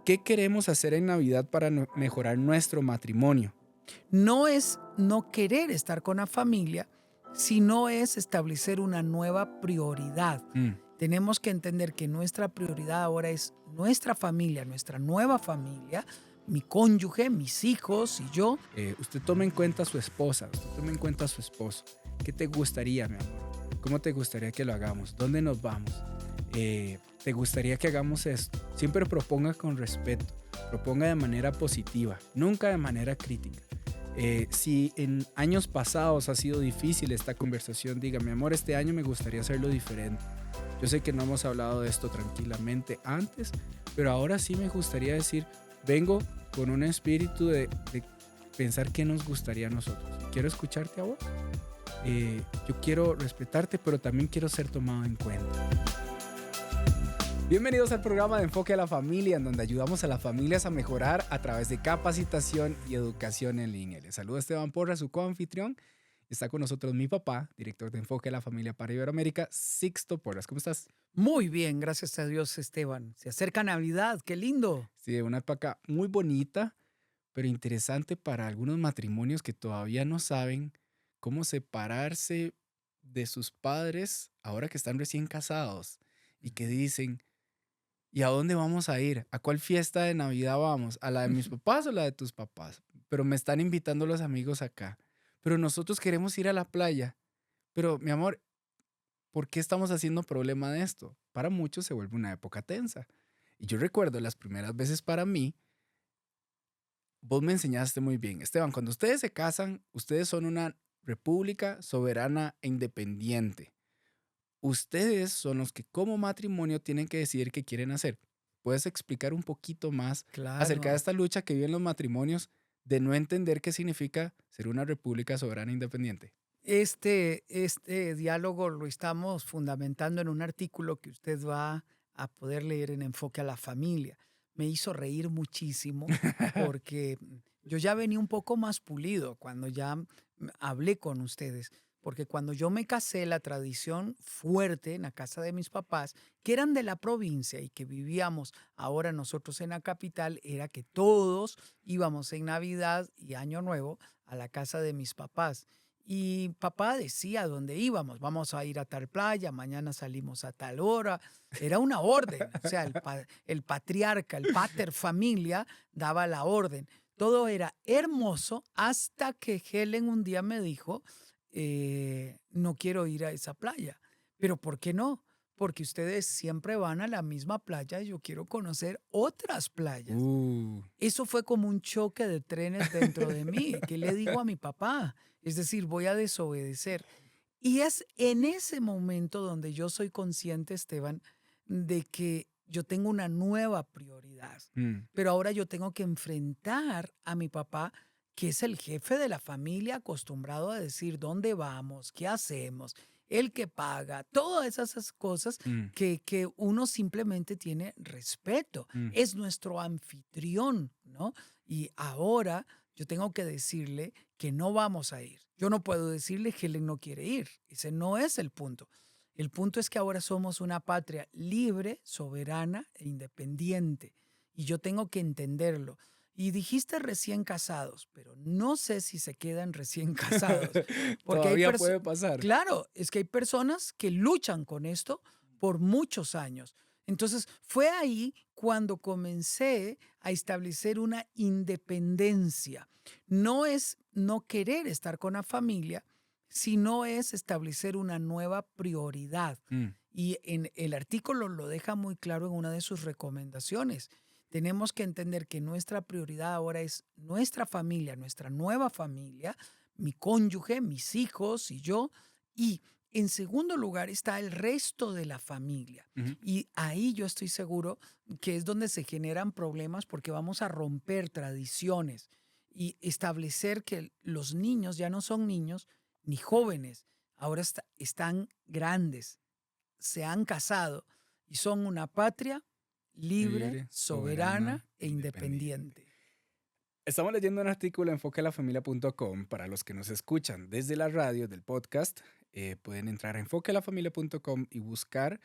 ¿Qué queremos hacer en Navidad para mejorar nuestro matrimonio? No es no querer estar con la familia, sino es establecer una nueva prioridad. Mm. Tenemos que entender que nuestra prioridad ahora es nuestra familia, nuestra nueva familia, mi cónyuge, mis hijos y yo. Usted tome en cuenta a su esposa, usted tome en cuenta a su esposo. ¿Qué te gustaría, mi amor? ¿Cómo te gustaría que lo hagamos? ¿Dónde nos vamos? ¿Te gustaría que hagamos esto? Siempre proponga con respeto, proponga de manera positiva, nunca de manera crítica. Si en años pasados ha sido difícil esta conversación, diga, mi amor, este año me gustaría hacerlo diferente. Yo sé que no hemos hablado de esto tranquilamente antes, pero ahora sí me gustaría decir, vengo con un espíritu de pensar qué nos gustaría a nosotros. Quiero escucharte a vos. Yo quiero respetarte, pero también quiero ser tomado en cuenta. Bienvenidos al programa de Enfoque a la Familia, en donde ayudamos a las familias a mejorar a través de capacitación y educación en línea. Les saluda Esteban Porra, su coanfitrión. Está con nosotros mi papá, director de Enfoque a la Familia para Iberoamérica, Sixto Porras. ¿Cómo estás? Muy bien, gracias a Dios, Esteban. Se acerca Navidad, qué lindo. Sí, una época muy bonita, pero interesante para algunos matrimonios que todavía no saben cómo separarse de sus padres ahora que están recién casados y que dicen, ¿y a dónde vamos a ir? ¿A cuál fiesta de Navidad vamos? ¿A la de mis papás o la de tus papás? Pero me están invitando los amigos acá. Pero nosotros queremos ir a la playa. Pero, mi amor, ¿por qué estamos haciendo problema de esto? Para muchos se vuelve una época tensa. Y yo recuerdo las primeras veces para mí, vos me enseñaste muy bien. Esteban, cuando ustedes se casan, ustedes son una república soberana e independiente. Ustedes son los que como matrimonio tienen que decidir qué quieren hacer. ¿Puedes explicar un poquito más acerca de Claro. esta lucha que viven los matrimonios de no entender qué significa ser una república soberana e independiente? Este diálogo lo estamos fundamentando en un artículo que usted va a poder leer en Enfoque a la Familia. Me hizo reír muchísimo porque yo ya venía un poco más pulido cuando ya hablé con ustedes, porque cuando yo me casé, la tradición fuerte en la casa de mis papás, que eran de la provincia y que vivíamos ahora nosotros en la capital, era que todos íbamos en Navidad y Año Nuevo a la casa de mis papás. Y papá decía dónde íbamos, vamos a ir a tal playa, mañana salimos a tal hora. Era una orden, o sea, el patriarca, el pater familia daba la orden. Todo era hermoso hasta que Helen un día me dijo, no quiero ir a esa playa. ¿Pero por qué no? Porque ustedes siempre van a la misma playa y yo quiero conocer otras playas. Uh, Eso fue como un choque de trenes dentro de mí. ¿Qué le digo a mi papá? Es decir, voy a desobedecer. Y es en ese momento donde yo soy consciente, Esteban, de que yo tengo una nueva prioridad. mm, Pero ahora yo tengo que enfrentar a mi papá, que es el jefe de la familia, acostumbrado a decir dónde vamos, qué hacemos, el que paga, todas esas cosas mm, que uno simplemente tiene respeto. mm. Es nuestro anfitrión, ¿no? Y ahora yo tengo que decirle que no vamos a ir. Yo no puedo decirle que él no quiere ir. Ese no es el punto. El punto es que ahora somos una patria libre, soberana e independiente. Y yo tengo que entenderlo. Y dijiste recién casados, pero no sé si se quedan recién casados. Porque hay Todavía personas, puede pasar. claro, es que hay personas que luchan con esto por muchos años. Entonces fue ahí cuando comencé a establecer una independencia. No es no querer estar con la familia, sino es establecer una nueva prioridad. Mm, Y en el artículo lo deja muy claro en una de sus recomendaciones. Tenemos que entender que nuestra prioridad ahora es nuestra familia, nuestra nueva familia, mi cónyuge, mis hijos y yo. Y en segundo lugar está el resto de la familia. ujú. Y ahí yo estoy seguro que es donde se generan problemas porque vamos a romper tradiciones y establecer que los niños ya no son niños ni jóvenes, ahora están grandes, se han casado y son una patria libre, Libre, soberana soberana e e independiente. independiente. Estamos leyendo un artículo en enfoquealafamilia.com. Para los que nos escuchan desde la radio, del podcast, pueden entrar a enfoquealafamilia.com y buscar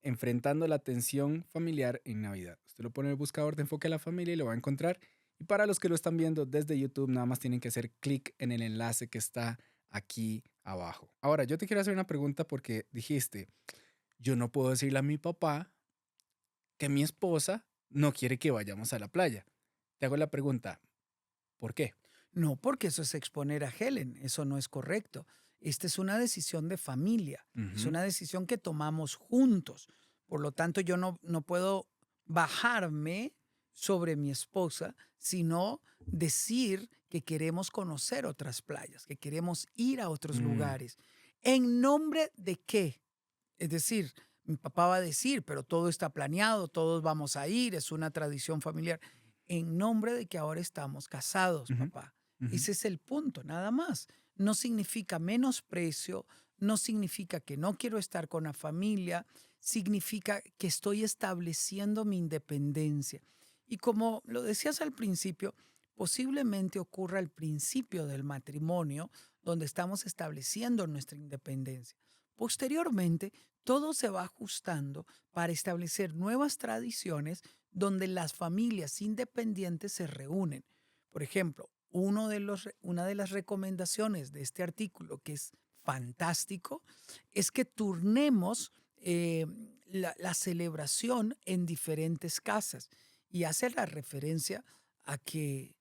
enfrentando la tensión familiar en Navidad. Usted lo pone en el buscador de Enfoque a la Familia y lo va a encontrar. Y para los que lo están viendo desde YouTube, nada más tienen que hacer clic en el enlace que está aquí abajo. Ahora, yo te quiero hacer una pregunta porque dijiste, yo no puedo decirle a mi papá que mi esposa no quiere que vayamos a la playa. Te hago la pregunta, ¿por qué? No, porque eso es exponer a Helen, eso no es correcto. Esta es una decisión de familia, es Ujú, una decisión que tomamos juntos. Por lo tanto, yo no puedo bajarme sobre mi esposa, sino decir que queremos conocer otras playas, que queremos ir a otros mm, lugares. ¿En nombre de qué? Es decir, mi papá va a decir, pero todo está planeado, todos vamos a ir, es una tradición familiar. En nombre de que ahora estamos casados, ujú, papá. ujú, Ese es el punto, nada más. No significa menosprecio, no significa que no quiero estar con la familia, significa que estoy estableciendo mi independencia. Y como lo decías al principio, posiblemente ocurra al principio del matrimonio, donde estamos estableciendo nuestra independencia. Posteriormente, todo se va ajustando para establecer nuevas tradiciones donde las familias independientes se reúnen. Por ejemplo, una de las recomendaciones de este artículo, que es fantástico, es que turnemos la celebración en diferentes casas y hace la referencia a que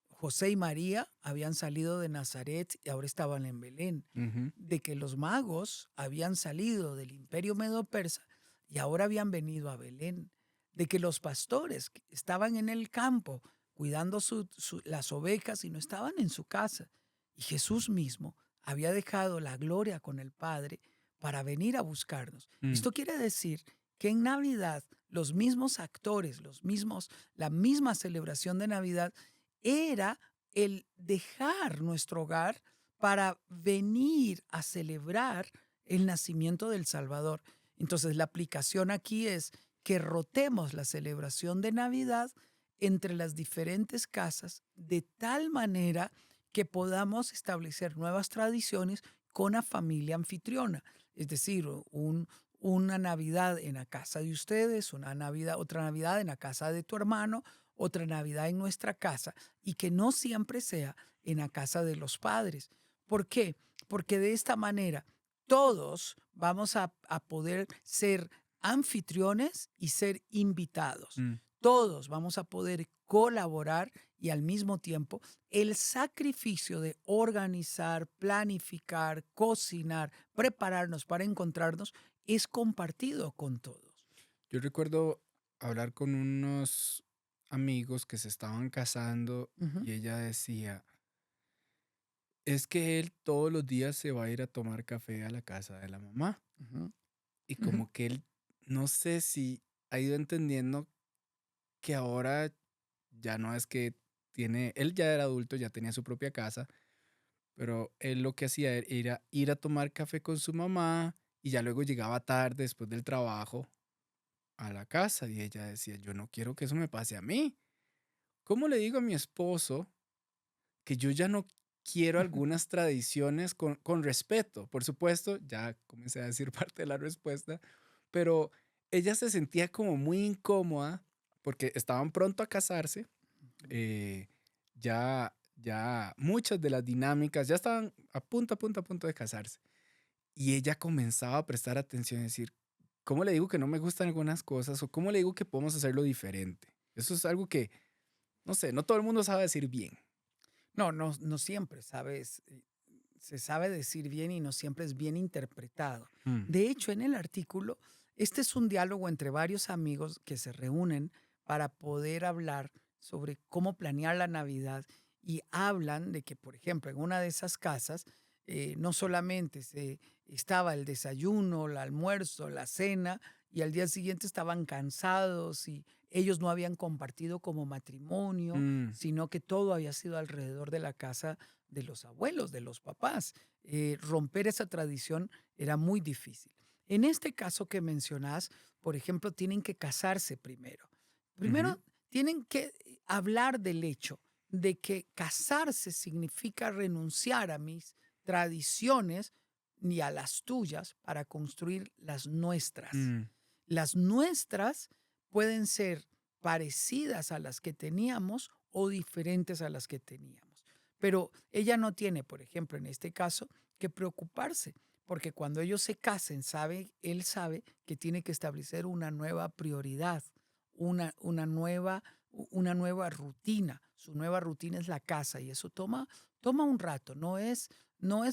José y María habían salido de Nazaret y ahora estaban en Belén, ujú, de que los magos habían salido del imperio medo-persa y ahora habían venido a Belén, de que los pastores que estaban en el campo cuidando las ovejas y no estaban en su casa. Y Jesús mismo había dejado la gloria con el Padre para venir a buscarnos. mm, Esto quiere decir que en Navidad los mismos actores, la misma celebración de Navidad era el dejar nuestro hogar para venir a celebrar el nacimiento del Salvador. Entonces, la aplicación aquí es que rotemos la celebración de Navidad entre las diferentes casas de tal manera que podamos establecer nuevas tradiciones con la familia anfitriona. Es decir, una Navidad en la casa de ustedes, otra Navidad en la casa de tu hermano, otra Navidad en nuestra casa y que no siempre sea en la casa de los padres. ¿Por qué? Porque de esta manera todos vamos a poder ser anfitriones y ser invitados. mm. Todos vamos a poder colaborar y al mismo tiempo el sacrificio de organizar, planificar, cocinar, prepararnos para encontrarnos es compartido con todos. Yo recuerdo hablar con unos amigos que se estaban casando Ujú, y ella decía, es que él todos los días se va a ir a tomar café a la casa de la mamá. ujú, Y ujú, como que él, no sé si ha ido entendiendo que ahora ya no es que tiene, él ya era adulto, ya tenía su propia casa, pero él lo que hacía era ir a tomar café con su mamá y ya luego llegaba tarde después del trabajo a la casa y ella decía, yo no quiero que eso me pase a mí. ¿Cómo le digo a mi esposo que yo ya no quiero ujú. algunas tradiciones con respeto? Por supuesto, ya comencé a decir parte de la respuesta, pero ella se sentía como muy incómoda porque estaban pronto a casarse, eh, ya muchas de las dinámicas ya estaban a punto de casarse. Y ella comenzaba a prestar atención y decir, ¿cómo le digo que no me gustan algunas cosas? ¿O cómo le digo que podemos hacerlo diferente? Eso es algo que, no sé, no todo el mundo sabe decir bien. No siempre, ¿sabes? Se sabe decir bien y no siempre es bien interpretado. Mm, De hecho, en el artículo, este es un diálogo entre varios amigos que se reúnen para poder hablar sobre cómo planear la Navidad y hablan de que, por ejemplo, en una de esas casas no solamente estaba el desayuno, el almuerzo, la cena y al día siguiente estaban cansados y ellos no habían compartido como matrimonio, mm, sino que todo había sido alrededor de la casa de los abuelos, de los papás. Romper esa tradición era muy difícil. En este caso que mencionas, por ejemplo, tienen que casarse primero. ujú, Primero tienen que hablar del hecho de que casarse significa renunciar a mis tradiciones ni a las tuyas para construir las nuestras. mm. Las nuestras pueden ser parecidas a las que teníamos o diferentes a las que teníamos. Pero ella no tiene, por ejemplo, en este caso, que preocuparse, porque cuando ellos se casen, él sabe que tiene que establecer una nueva prioridad, una nueva rutina. Su nueva rutina es la casa y eso toma un rato, no es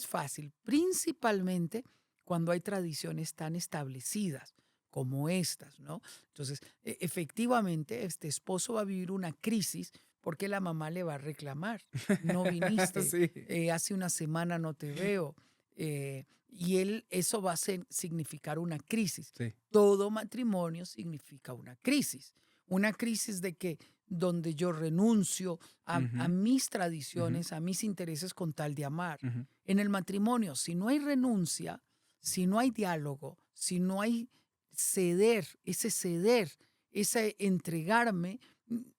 fácil, principalmente cuando hay tradiciones tan establecidas como estas, ¿no? Entonces, efectivamente, este esposo va a vivir una crisis porque la mamá le va a reclamar. No viniste, Sí, hace una semana no te veo. Y eso va a significar una crisis. sí. Todo matrimonio significa una crisis de que donde yo renuncio a Ujú, mis ujú, tradiciones, a mis intereses con tal de amar. ujú, En el matrimonio, si no hay renuncia, si no hay diálogo, si no hay ceder, ese entregarme,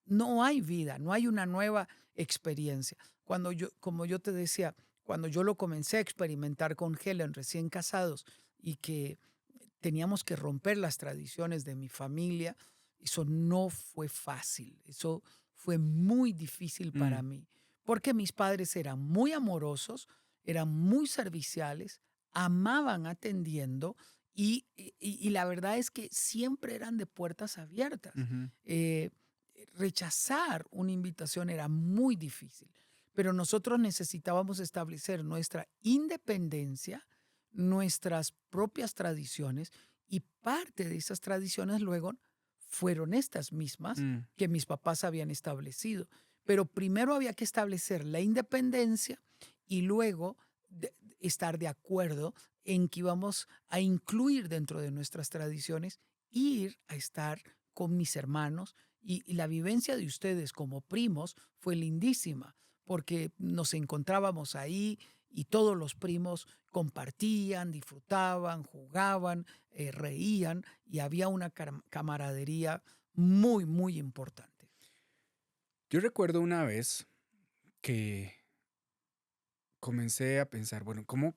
no hay vida, no hay una nueva experiencia. Como yo te decía, cuando yo lo comencé a experimentar con Helen recién casados y que teníamos que romper las tradiciones de mi familia, eso no fue fácil, eso fue muy difícil para mm, mí, porque mis padres eran muy amorosos, eran muy serviciales, amaban atendiendo y la verdad es que siempre eran de puertas abiertas. ujú, Eh, Rechazar una invitación era muy difícil, pero nosotros necesitábamos establecer nuestra independencia, nuestras propias tradiciones y parte de esas tradiciones luego fueron estas mismas mm. que mis papás habían establecido. Pero primero había que establecer la independencia y luego estar de acuerdo en que íbamos a incluir dentro de nuestras tradiciones, ir a estar con mis hermanos y la vivencia de ustedes como primos fue lindísima porque nos encontrábamos ahí y todos los primos compartían, disfrutaban, jugaban, reían y había una camaradería muy, muy importante. Yo recuerdo una vez que comencé a pensar, bueno, ¿cómo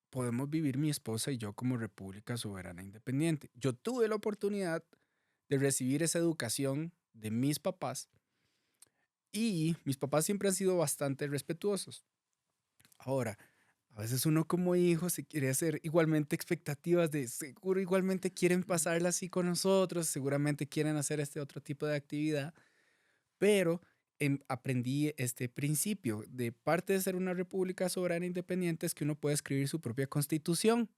podemos vivir mi esposa y yo como república soberana e independiente? Yo tuve la oportunidad de recibir esa educación de mis papás y mis papás siempre han sido bastante respetuosos. Ahora, a veces uno como hijo se quiere hacer igualmente expectativas de seguro igualmente quieren pasarla así con nosotros, seguramente quieren hacer este otro tipo de actividad, pero aprendí este principio de parte de ser una república soberana e independiente es que uno puede escribir su propia constitución.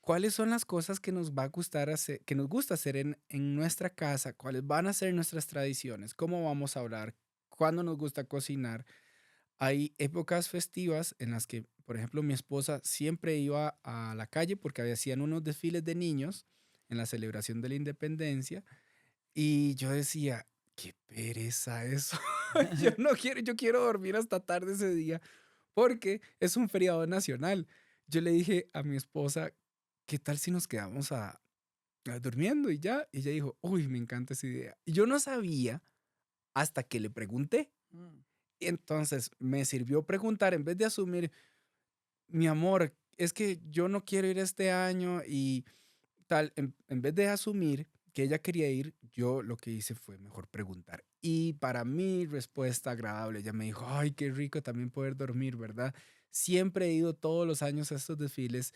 ¿Cuáles son las cosas que nos va a gustar hacer, que nos gusta hacer en nuestra casa? ¿Cuáles van a ser nuestras tradiciones? ¿Cómo vamos a hablar? ¿Cuándo nos gusta cocinar? Hay épocas festivas en las que, por ejemplo, mi esposa siempre iba a la calle porque hacían unos desfiles de niños en la celebración de la independencia y yo decía, qué pereza eso. Yo no quiero, yo quiero dormir hasta tarde ese día porque es un feriado nacional. Yo le dije a mi esposa, ¿qué tal si nos quedamos durmiendo y ya? Y ella dijo, uy, me encanta esa idea. Y yo no sabía hasta que le pregunté. Mm. Entonces me sirvió preguntar en vez de asumir, mi amor, es que yo no quiero ir este año y tal, en vez de asumir que ella quería ir, yo lo que hice fue mejor preguntar. Y para mi respuesta agradable, ella me dijo, ay, qué rico también poder dormir, ¿verdad? Siempre he ido todos los años a estos desfiles,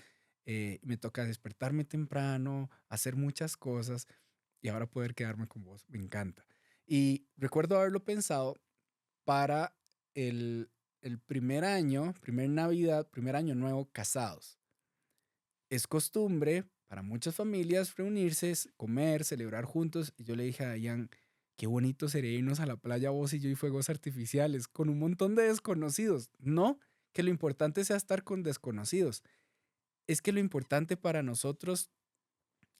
me toca despertarme temprano, hacer muchas cosas y ahora poder quedarme con vos, me encanta. Y recuerdo haberlo pensado para el primer año, primer Navidad, primer año nuevo casados. Es costumbre para muchas familias reunirse, comer, celebrar juntos. Y yo le dije a Ian, qué bonito sería irnos a la playa vos y yo y fuegos artificiales con un montón de desconocidos. No que lo importante sea estar con desconocidos. Es que lo importante para nosotros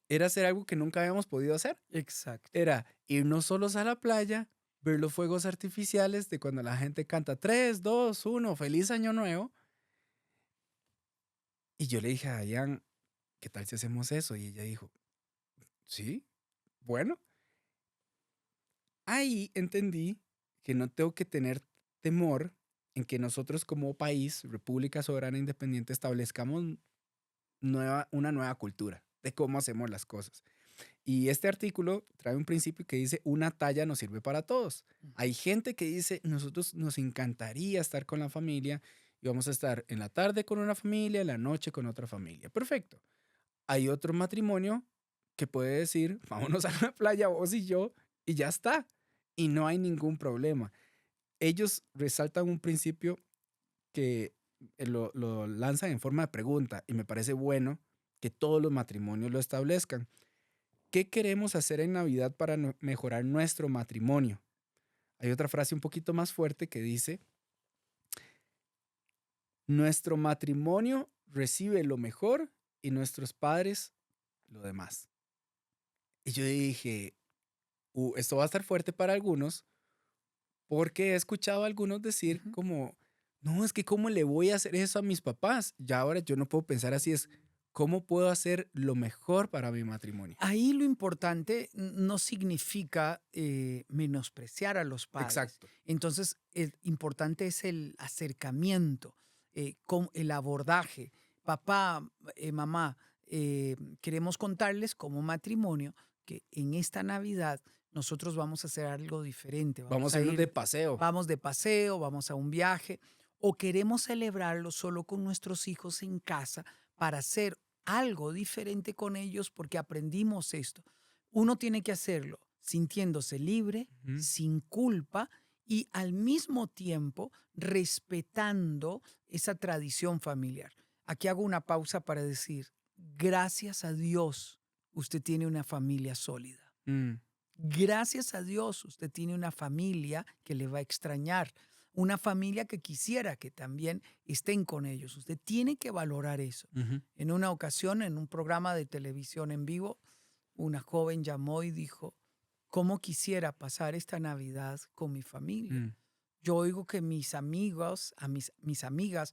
era hacer algo que nunca habíamos podido hacer. Exacto. Era irnos solos a la playa, ver los fuegos artificiales de cuando la gente canta 3, 2, 1, feliz año nuevo. Y yo le dije a Ian, ¿qué tal si hacemos eso? Y ella dijo, sí, bueno. Ahí entendí que no tengo que tener temor en que nosotros como país, República Soberana e Independiente, establezcamos una nueva cultura de cómo hacemos las cosas. Y este artículo trae un principio que dice, una talla no sirve para todos. Hay gente que dice, nosotros nos encantaría estar con la familia y vamos a estar en la tarde con una familia, en la noche con otra familia. Perfecto. Hay otro matrimonio que puede decir, vámonos a la playa vos y yo y ya está. Y no hay ningún problema. Ellos resaltan un principio que lo lanzan en forma de pregunta y me parece bueno que todos los matrimonios lo establezcan. ¿Qué queremos hacer en Navidad para mejorar nuestro matrimonio? Hay otra frase un poquito más fuerte que dice, nuestro matrimonio recibe lo mejor y nuestros padres lo demás. Y yo dije, esto va a estar fuerte para algunos porque he escuchado a algunos decir Ujú. como, no, es que ¿cómo le voy a hacer eso a mis papás? Ya ahora yo no puedo pensar así, es ¿cómo puedo hacer lo mejor para mi matrimonio? Ahí lo importante no significa menospreciar a los padres. Exacto. Entonces, el importante es el acercamiento, el abordaje. Papá, mamá, queremos contarles como matrimonio que en esta Navidad nosotros vamos a hacer algo diferente. Vamos a irnos de paseo. Vamos de paseo, vamos a un viaje, o queremos celebrarlo solo con nuestros hijos en casa para hacer algo diferente con ellos porque aprendimos esto. Uno tiene que hacerlo sintiéndose libre, Ujú. sin culpa y al mismo tiempo respetando esa tradición familiar. Aquí hago una pausa para decir, gracias a Dios, usted tiene una familia sólida. Mm, Gracias a Dios, usted tiene una familia que le va a extrañar, una familia que quisiera que también estén con ellos. Usted tiene que valorar eso. ujú, En una ocasión, en un programa de televisión en vivo, una joven llamó y dijo, ¿cómo quisiera pasar esta Navidad con mi familia? mm, Yo oigo que mis amigos, mis amigas,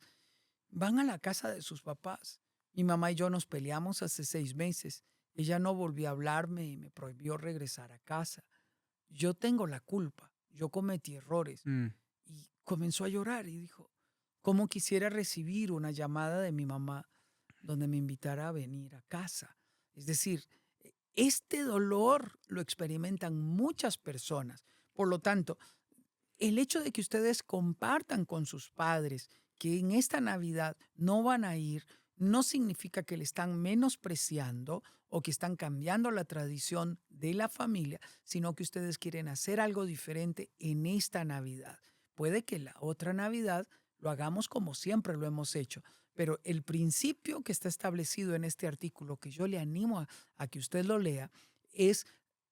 van a la casa de sus papás. Mi mamá y yo nos peleamos hace 6 meses. Ella no volvió a hablarme y me prohibió regresar a casa. Yo tengo la culpa. Yo cometí errores. mm, Y comenzó a llorar y dijo, ¿cómo quisiera recibir una llamada de mi mamá donde me invitara a venir a casa? Es decir, este dolor lo experimentan muchas personas. Por lo tanto, el hecho de que ustedes compartan con sus padres que en esta Navidad no van a ir, no significa que le están menospreciando o que están cambiando la tradición de la familia, sino que ustedes quieren hacer algo diferente en esta Navidad. Puede que la otra Navidad lo hagamos como siempre lo hemos hecho, pero el principio que está establecido en este artículo, que yo le animo a que usted lo lea, es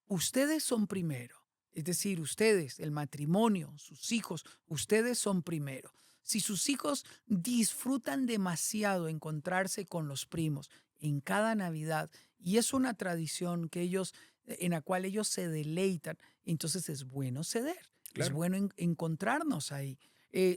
ustedes son primero. Es decir, ustedes, el matrimonio, sus hijos, ustedes son primero. Si sus hijos disfrutan demasiado encontrarse con los primos en cada Navidad y es una tradición que ellos en la cual ellos se deleitan, entonces es bueno ceder, es claro. bueno encontrarnos ahí.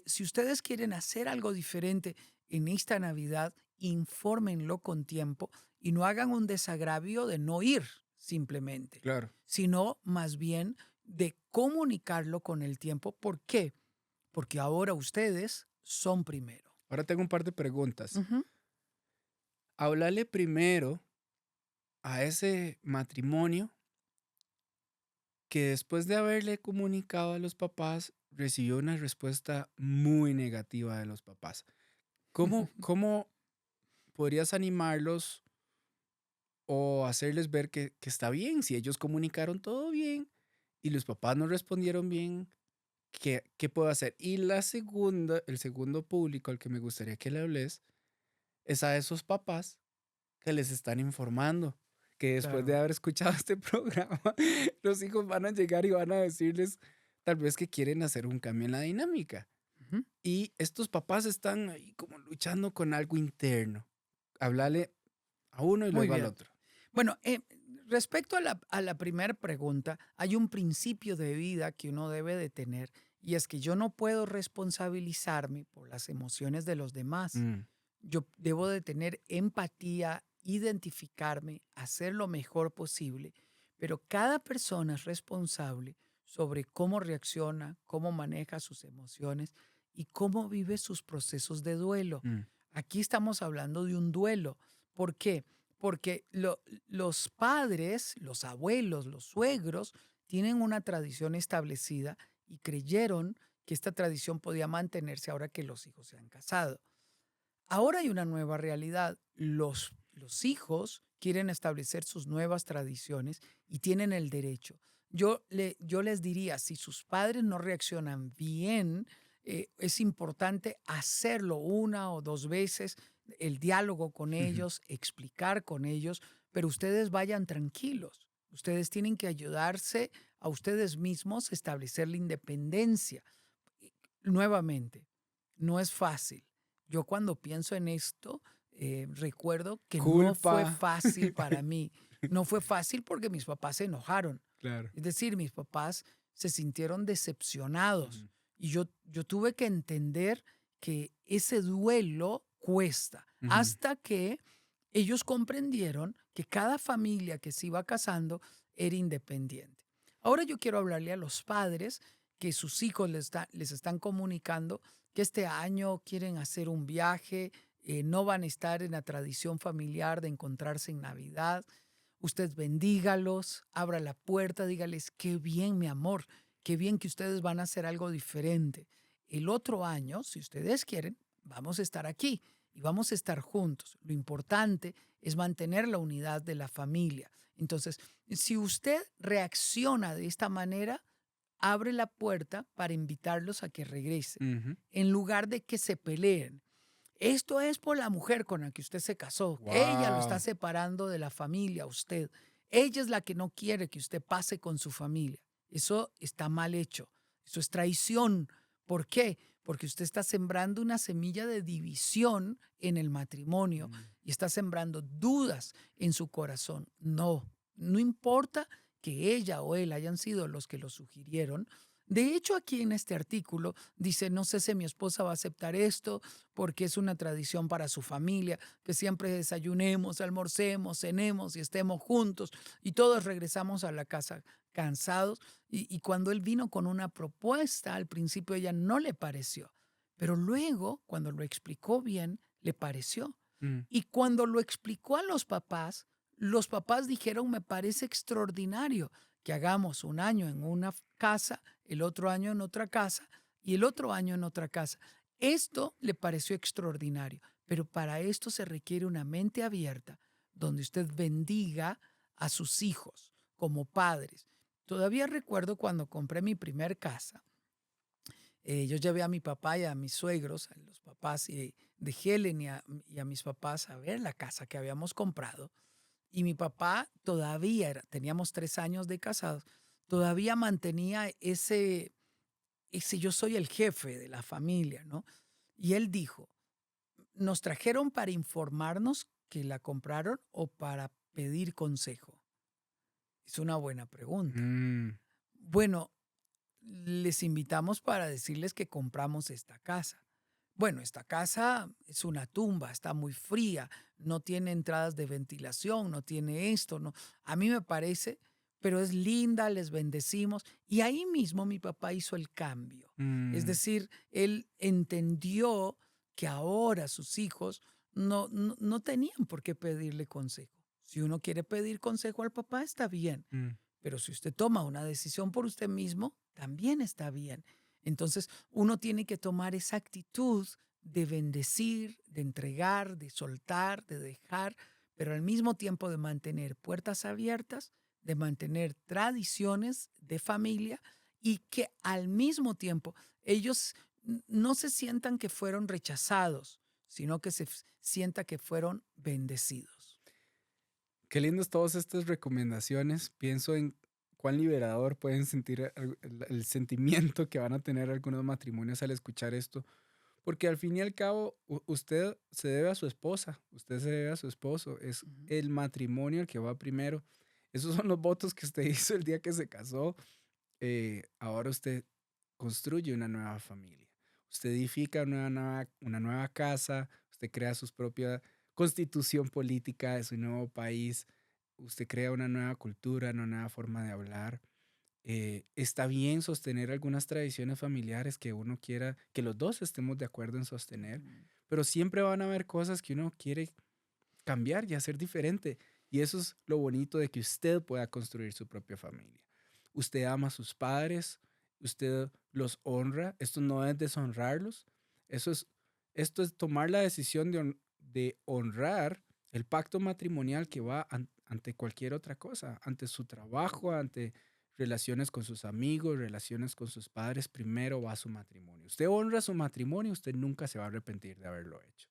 Si ustedes quieren hacer algo diferente en esta Navidad, infórmenlo con tiempo y no hagan un desagravio de no ir simplemente, Claro. sino más bien de comunicarlo con el tiempo. ¿Por qué? Porque ahora ustedes son primero. Ahora tengo un par de preguntas. Ujú. Háblale primero a ese matrimonio que después de haberle comunicado a los papás, recibió una respuesta muy negativa de los papás. ¿Cómo podrías animarlos o hacerles ver que está bien? Si ellos comunicaron todo bien y los papás no respondieron bien, ¿qué puedo hacer? Y el segundo público al que me gustaría que le hables es a esos papás que les están informando, que después de Claro. haber escuchado este programa, los hijos van a llegar y van a decirles tal vez que quieren hacer un cambio en la dinámica. Ujú. Y estos papás están ahí como luchando con algo interno. Hablarle a uno y Muy luego al bien. otro. Bueno, respecto a la primera pregunta, hay un principio de vida que uno debe de tener y es que yo no puedo responsabilizarme por las emociones de los demás. Mm, Yo debo de tener empatía, identificarme, hacer lo mejor posible, pero cada persona es responsable sobre cómo reacciona, cómo maneja sus emociones y cómo vive sus procesos de duelo. mm, Aquí estamos hablando de un duelo. ¿Por qué? porque los padres, los abuelos, los suegros, tienen una tradición establecida y creyeron que esta tradición podía mantenerse ahora que los hijos se han casado. Ahora hay una nueva realidad. Los hijos quieren establecer sus nuevas tradiciones y tienen el derecho. Yo les diría, si sus padres no reaccionan bien, es importante hacerlo una o dos veces, el diálogo con ellos, explicar con ellos, pero ustedes vayan tranquilos. Ustedes tienen que ayudarse a ustedes mismos a establecer la independencia. Y, nuevamente, no es fácil. Yo cuando pienso en esto, recuerdo que no fue Culpa. fácil para mí. No fue fácil porque mis papás se enojaron. Claro. Es decir, mis papás se sintieron decepcionados Ujú, y yo tuve que entender que ese duelo cuesta ujú. hasta que ellos comprendieron que cada familia que se iba casando era independiente. Ahora yo quiero hablarle a los padres que sus hijos les están comunicando que este año quieren hacer un viaje, no van a estar en la tradición familiar de encontrarse en Navidad. Usted bendígalos, abra la puerta, dígales, qué bien, mi amor, qué bien que ustedes van a hacer algo diferente. El otro año, si ustedes quieren, vamos a estar aquí y vamos a estar juntos. Lo importante es mantener la unidad de la familia. Entonces, si usted reacciona de esta manera, abre la puerta para invitarlos a que regresen, Ujú. en lugar de que se peleen. Esto es por la mujer con la que usted se casó. Ella lo está Wow. separando de la familia, a usted. Ella es la que no quiere que usted pase con su familia. Eso está mal hecho. Eso es traición. ¿Por qué? Porque usted está sembrando una semilla de división en el matrimonio Mm. y está sembrando dudas en su corazón. No, no importa que ella o él hayan sido los que lo sugirieron. De hecho, aquí en este artículo dice, no sé si mi esposa va a aceptar esto porque es una tradición para su familia, que siempre desayunemos, almorcemos, cenemos y estemos juntos y todos regresamos a la casa cansados. Y cuando él vino con una propuesta, al principio a ella no le pareció, pero luego, cuando lo explicó bien, le pareció. Mm. Y cuando lo explicó a los papás dijeron, me parece extraordinario que hagamos un año en una casa, el otro año en otra casa y el otro año en otra casa. Esto le pareció extraordinario, pero para esto se requiere una mente abierta, donde usted bendiga a sus hijos como padres. Todavía recuerdo cuando compré mi primer casa, yo llevé a mi papá y a mis suegros, a los papás de Helen y a mis papás a ver la casa que habíamos comprado. Y mi papá todavía teníamos 3 años de casados, todavía mantenía ese yo soy el jefe de la familia, ¿no? Y él dijo, ¿nos trajeron para informarnos que la compraron o para pedir consejo? Es una buena pregunta. Mm. Bueno, les invitamos para decirles que compramos esta casa. Bueno, esta casa es una tumba, está muy fría, no tiene entradas de ventilación, no tiene esto, no. A mí me parece, pero es linda, les bendecimos. Y ahí mismo mi papá hizo el cambio. Es Mm. decir, él entendió que ahora sus hijos no tenían por qué pedirle consejo. Si uno quiere pedir consejo al papá, está bien. Mm. Pero si usted toma una decisión por usted mismo, también está bien. Entonces, uno tiene que tomar esa actitud de bendecir, de entregar, de soltar, de dejar, pero al mismo tiempo de mantener puertas abiertas, de mantener tradiciones de familia y que al mismo tiempo ellos no se sientan que fueron rechazados, sino que se sienta que fueron bendecidos. Qué lindas todas estas recomendaciones. Pienso en cuán liberador pueden sentir el sentimiento que van a tener algunos matrimonios al escuchar esto, porque al fin y al cabo usted se debe a su esposa, usted se debe a su esposo, es Ujú. el matrimonio el que va primero. Esos son los votos que usted hizo el día que se casó. Ahora usted construye una nueva familia. Usted edifica una nueva casa, usted crea su propia constitución política de su nuevo país, usted crea una nueva cultura, una nueva forma de hablar. Está bien sostener algunas tradiciones familiares que uno quiera, que los dos estemos de acuerdo en sostener, Ujú. pero siempre van a haber cosas que uno quiere cambiar y hacer diferente. Y eso es lo bonito de que usted pueda construir su propia familia. Usted ama a sus padres, usted los honra. Esto no es deshonrarlos. Eso es, esto es tomar la decisión de honrar el pacto matrimonial que va ante cualquier otra cosa, ante su trabajo, ante relaciones con sus amigos, relaciones con sus padres. Primero va su matrimonio. Usted honra su matrimonio, usted nunca se va a arrepentir de haberlo hecho.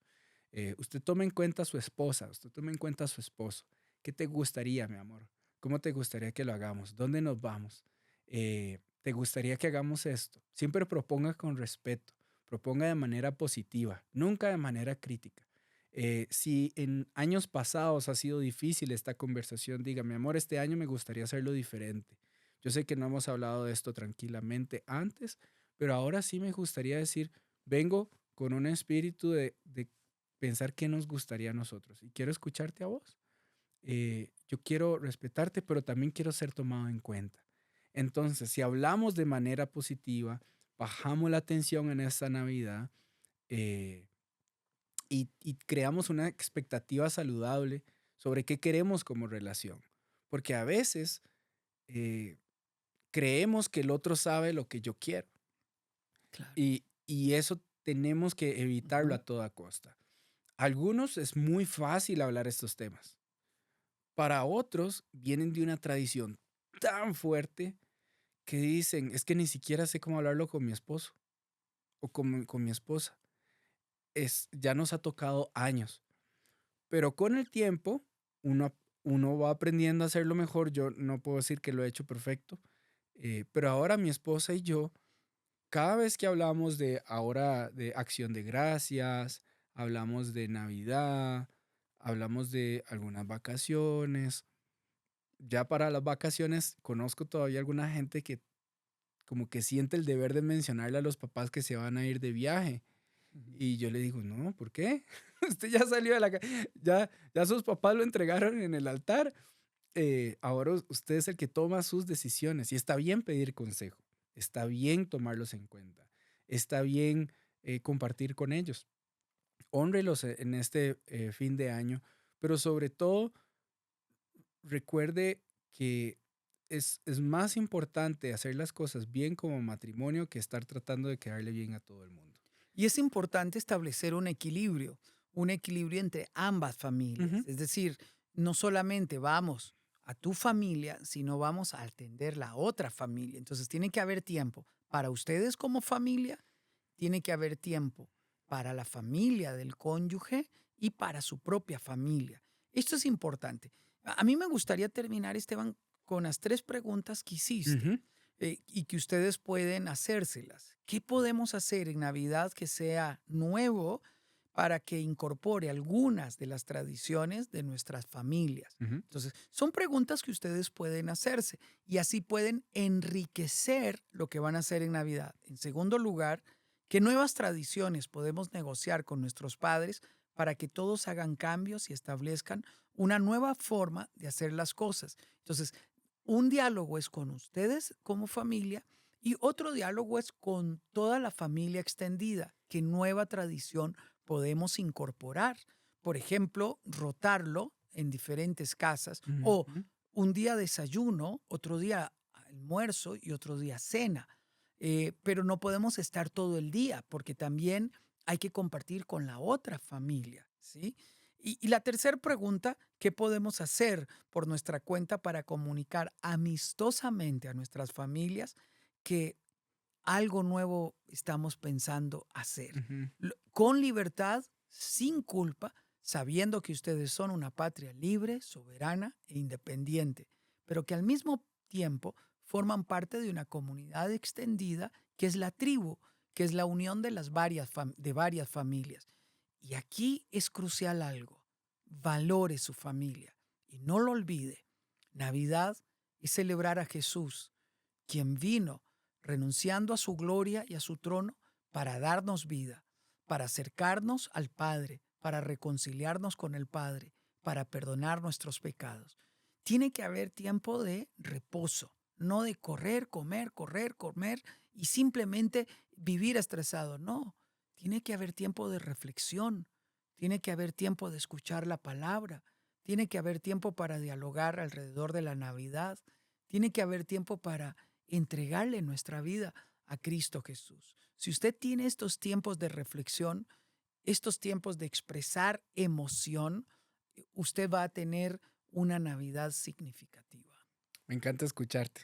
Usted tome en cuenta a su esposa, usted tome en cuenta a su esposo. ¿Qué te gustaría, mi amor? ¿Cómo te gustaría que lo hagamos? ¿Dónde nos vamos? ¿Te gustaría que hagamos esto? Siempre proponga con respeto, proponga de manera positiva, nunca de manera crítica. Si en años pasados ha sido difícil esta conversación, diga, mi amor, este año me gustaría hacerlo diferente. Yo sé que no hemos hablado de esto tranquilamente antes, pero ahora sí me gustaría decir, vengo con un espíritu de pensar qué nos gustaría a nosotros y quiero escucharte a vos. Yo quiero respetarte, pero también quiero ser tomado en cuenta. Entonces, si hablamos de manera positiva, bajamos la tensión en esta Navidad, eh, y creamos una expectativa saludable sobre qué queremos como relación. Porque a veces eh, creemos que el otro sabe lo que yo quiero Claro. y eso tenemos que evitarlo Ujú. a toda costa. A algunos es muy fácil hablar estos temas. Para otros vienen de una tradición tan fuerte que dicen, es que ni siquiera sé cómo hablarlo con mi esposo o con mi esposa. Ya nos ha tocado años. Pero con el tiempo, uno, uno va aprendiendo a hacerlo mejor. Yo no puedo decir que lo he hecho perfecto, pero ahora mi esposa y yo, cada vez que hablamos de ahora de acción de gracias, hablamos de Navidad, hablamos de algunas vacaciones. Ya para las vacaciones conozco todavía alguna gente que como que siente el deber de mencionarle a los papás que se van a ir de viaje. Ujú. Y yo le digo, no, ¿por qué? Usted ya salió de la casa, ya sus papás lo entregaron en el altar. Ahora usted es el que toma sus decisiones y está bien pedir consejo, está bien tomarlos en cuenta, está bien compartir con ellos. Hónrelos en este fin de año, pero sobre todo recuerde que es más importante hacer las cosas bien como matrimonio que estar tratando de quedarle bien a todo el mundo. Y es importante establecer un equilibrio entre ambas familias. Ujú, Es decir, no solamente vamos a tu familia, sino vamos a atender la otra familia. Entonces tiene que haber tiempo para ustedes como familia, tiene que haber tiempo para la familia del cónyuge y para su propia familia. Esto es importante. A mí me gustaría terminar, Esteban, con las tres preguntas que hiciste ujú, y que ustedes pueden hacérselas. ¿Qué podemos hacer en Navidad que sea nuevo para que incorpore algunas de las tradiciones de nuestras familias? ujú. Entonces, son preguntas que ustedes pueden hacerse y así pueden enriquecer lo que van a hacer en Navidad. En segundo lugar, ¿qué nuevas tradiciones podemos negociar con nuestros padres para que todos hagan cambios y establezcan una nueva forma de hacer las cosas? Entonces, un diálogo es con ustedes como familia y otro diálogo es con toda la familia extendida. ¿Qué nueva tradición podemos incorporar? Por ejemplo, rotarlo en diferentes casas o Ujú, un día desayuno, otro día almuerzo y otro día cena. Pero no podemos estar todo el día porque también hay que compartir con la otra familia, ¿sí? Y la tercera pregunta, ¿qué podemos hacer por nuestra cuenta para comunicar amistosamente a nuestras familias que algo nuevo estamos pensando hacer? ujú. Con libertad, sin culpa, sabiendo que ustedes son una patria libre, soberana e independiente, pero que al mismo tiempo forman parte de una comunidad extendida que es la tribu, que es la unión de de varias familias. Y aquí es crucial algo: valore su familia y no lo olvide. Navidad es celebrar a Jesús, quien vino renunciando a su gloria y a su trono para darnos vida, para acercarnos al Padre, para reconciliarnos con el Padre, para perdonar nuestros pecados. Tiene que haber tiempo de reposo, no de correr, comer y simplemente vivir estresado. No, tiene que haber tiempo de reflexión, tiene que haber tiempo de escuchar la palabra, tiene que haber tiempo para dialogar alrededor de la Navidad, tiene que haber tiempo para entregarle nuestra vida a Cristo Jesús. Si usted tiene estos tiempos de reflexión, estos tiempos de expresar emoción, usted va a tener una Navidad significativa. Me encanta escucharte.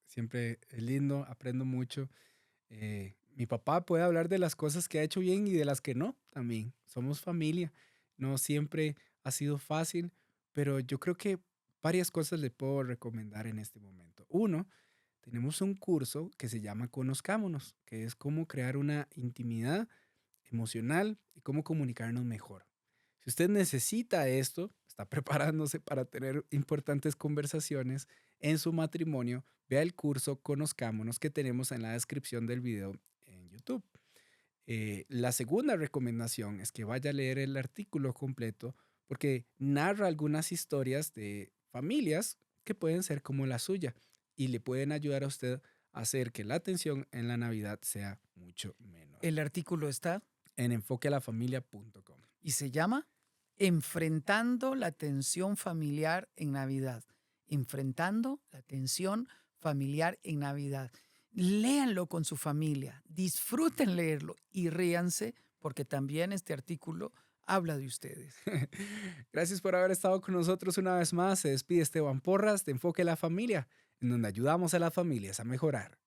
Siempre es lindo, aprendo mucho. Mi papá puede hablar de las cosas que ha hecho bien y de las que no también. Somos familia. No siempre ha sido fácil, pero yo creo que varias cosas le puedo recomendar en este momento. Uno, tenemos un curso que se llama Conozcámonos, que es cómo crear una intimidad emocional y cómo comunicarnos mejor. Si usted necesita esto, está preparándose para tener importantes conversaciones en su matrimonio, vea el curso Conozcámonos que tenemos en la descripción del video en YouTube. La segunda recomendación es que vaya a leer el artículo completo porque narra algunas historias de familias que pueden ser como la suya y le pueden ayudar a usted a hacer que la tensión en la Navidad sea mucho menor. El artículo está En enfoquealafamilia.com. y se llama Enfrentando la tensión familiar en Navidad. Enfrentando la tensión familiar en Navidad. Léanlo con su familia, disfruten leerlo y ríanse porque también este artículo habla de ustedes. Gracias por haber estado con nosotros una vez más. Se despide Esteban Porras de Enfoque a la Familia, en donde ayudamos a las familias a mejorar.